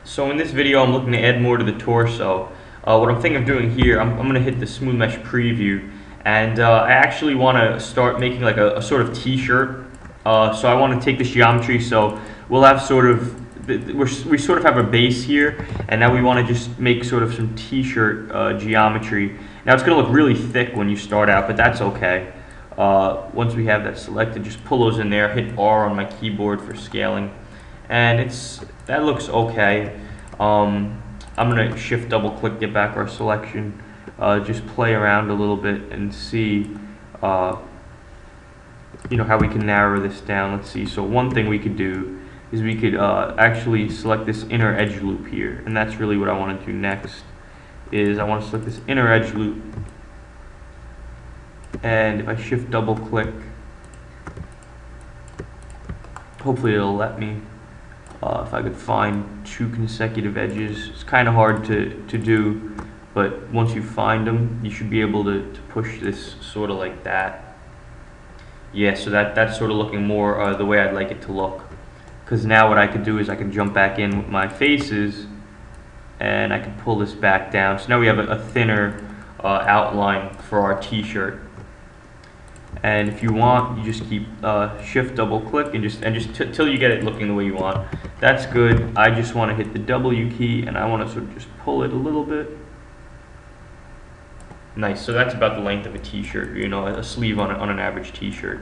So in this video, I'm looking to add more to the torso. What I'm thinking of doing here, I'm going to hit the smooth mesh preview, and I actually want to start making like a sort of t-shirt. So I want to take this geometry, so we'll have sort of, we sort of have a base here, and now we want to just make sort of some t-shirt geometry. Now it's going to look really thick when you start out, but that's okay. Once we have that selected, just pull those in there, hit R on my keyboard for scaling, and that looks okay. I'm gonna shift double click, get back our selection, just play around a little bit and see how we can narrow this down. Let's see. So one thing we could do is we could actually select this inner edge loop here, and that's really what I want to do next. Is I want to select this inner edge loop, and if I shift double click, hopefully it'll let me. If I could find two consecutive edges, it's kind of hard to do, but once you find them, you should be able to push this sort of like that. Yeah, so that's sort of looking more the way I'd like it to look. Because now what I could do is I can jump back in with my faces, and I can pull this back down. So now we have a thinner outline for our t-shirt. And if you want, you just keep shift double click and just till you get it looking the way you want. That's good. I just want to hit the W key, and I want to sort of just pull it a little bit. Nice. So that's about the length of a t-shirt, a sleeve on an average t-shirt.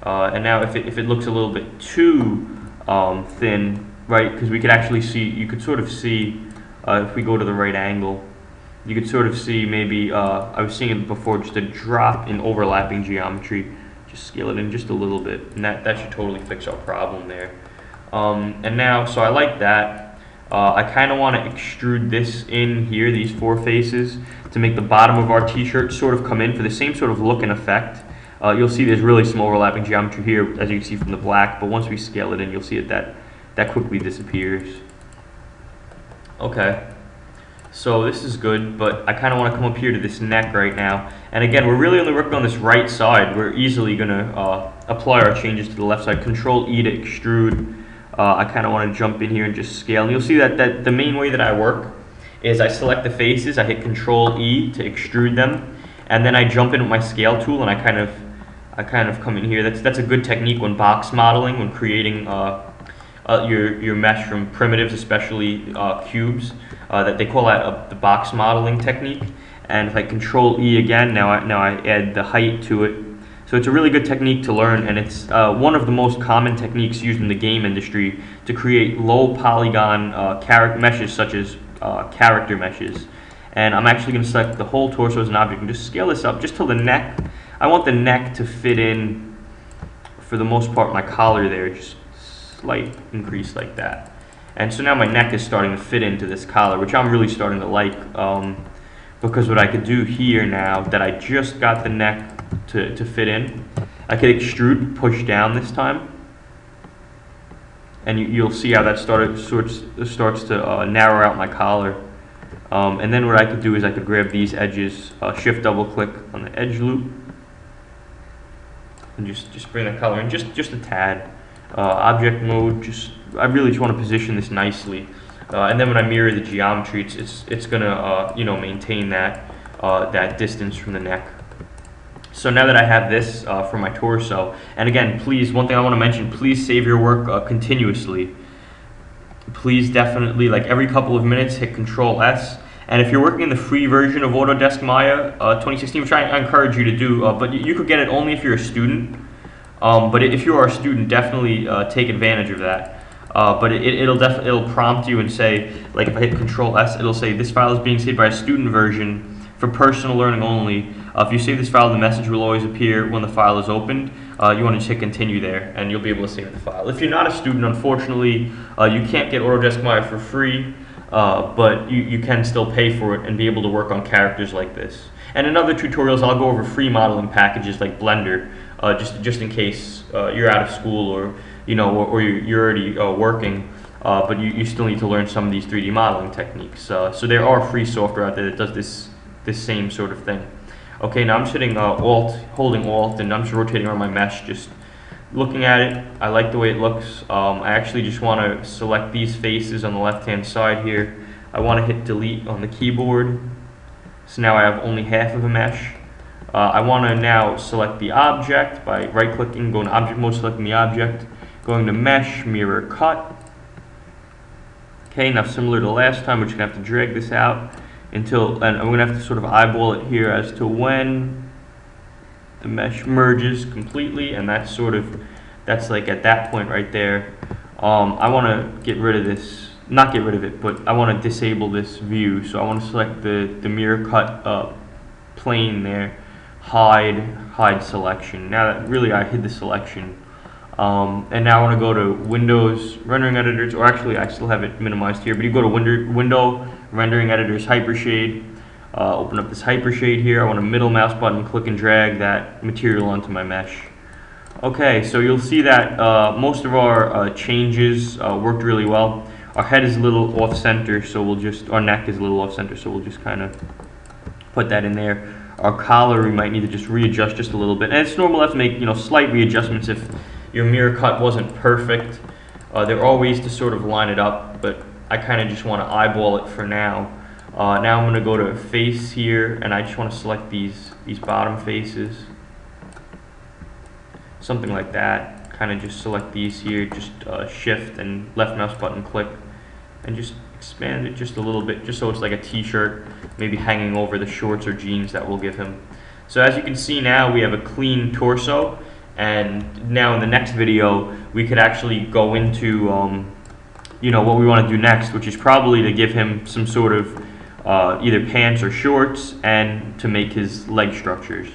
And now if it looks a little bit too thin, right? Because we could actually see, you could sort of see if we go to the right angle, you could sort of see maybe, I was seeing it before, just a drop in overlapping geometry. Just scale it in just a little bit, and that should totally fix our problem there. And now, so I like that. I kind of want to extrude this in here, these four faces, to make the bottom of our t-shirt sort of come in for the same sort of look and effect. You'll see there's really some overlapping geometry here, as you can see from the black, but once we scale it in, you'll see that quickly disappears. Okay. So this is good, but I kind of want to come up here to this neck right now. And again, we're really only working on this right side. We're easily going to apply our changes to the left side. Control E to extrude. I kind of want to jump in here and just scale. And you'll see that the main way that I work is I select the faces, I hit Control E to extrude them, and then I jump in with my scale tool, and I kind of come in here. That's a good technique when box modeling, when creating your mesh from primitives, especially cubes. That they call that the box modeling technique. And if I Control E again, now I add the height to it. So it's a really good technique to learn, and it's one of the most common techniques used in the game industry to create low polygon character meshes, such as character meshes. And I'm actually going to select the whole torso as an object and just scale this up just till the neck. I want the neck to fit in, for the most part, my collar there, just slight increase like that. And so now my neck is starting to fit into this collar, which I'm really starting to like, because what I could do here now that I just got the neck to fit in, I could extrude, push down this time, and you'll see how that starts to narrow out my collar. And then what I could do is I could grab these edges, shift double click on the edge loop, and just bring the color in just a tad. Object mode, I really just want to position this nicely, and then when I mirror the geometry, it's gonna maintain that distance from the neck. So now that I have this for my torso, and again, please, one thing I want to mention, please save your work continuously. Please definitely, like every couple of minutes, hit Control S. And if you're working in the free version of Autodesk Maya 2016, which I encourage you to do, but you could get it only if you're a student. But if you are a student, definitely take advantage of that. But it'll prompt you and say, like if I hit Control S, it'll say this file is being saved by a student version for personal learning only. If you save this file, the message will always appear when the file is opened. You want to just hit continue there, and you'll be able to save the file. If you're not a student, unfortunately, you can't get Autodesk Maya for free, but you can still pay for it and be able to work on characters like this. And in other tutorials, I'll go over free modeling packages like Blender, just in case you're out of school or you're already working, but you still need to learn some of these 3D modeling techniques. So there are free software out there that does this same sort of thing. Okay, now I'm just hitting holding Alt, and I'm just rotating around my mesh just looking at it, I like the way it looks. I actually just want to select these faces on the left-hand side here. I want to hit delete on the keyboard. So now I have only half of a mesh. I want to now select the object by right-clicking, going to object mode, selecting the object, going to mesh, mirror, cut. Okay, now similar to last time, we're just going to have to drag this out until, and I'm going to have to sort of eyeball it here as to when the mesh merges completely, and that's like at that point right there. I want to get rid of this, not get rid of it, but I want to disable this view. So I want to select the mirror cut plane there, hide selection. Now that really I hid the selection. And now I want to go to Windows Rendering Editors, or actually I still have it minimized here, but you go to Window Rendering Editors Hypershade, open up this Hypershade here. I want a middle mouse button, click and drag that material onto my mesh. Okay, so you'll see that most of our changes worked really well. Our head is a little off center, so our neck is a little off center, so we'll just kind of put that in there. Our collar, we might need to just readjust just a little bit. And it's normal to have to make slight readjustments if your mirror cut wasn't perfect. There are ways to sort of line it up, but I kind of just want to eyeball it for now. Now I'm going to go to face here, and I just want to select these bottom faces. Something like that. Kind of just select these here, just shift and left mouse button click, and just expand it just a little bit, just so it's like a t-shirt, maybe hanging over the shorts or jeans that we'll give him. So as you can see now, we have a clean torso, and now in the next video, we could actually go into what we want to do next, which is probably to give him some sort of either pants or shorts, and to make his leg structures.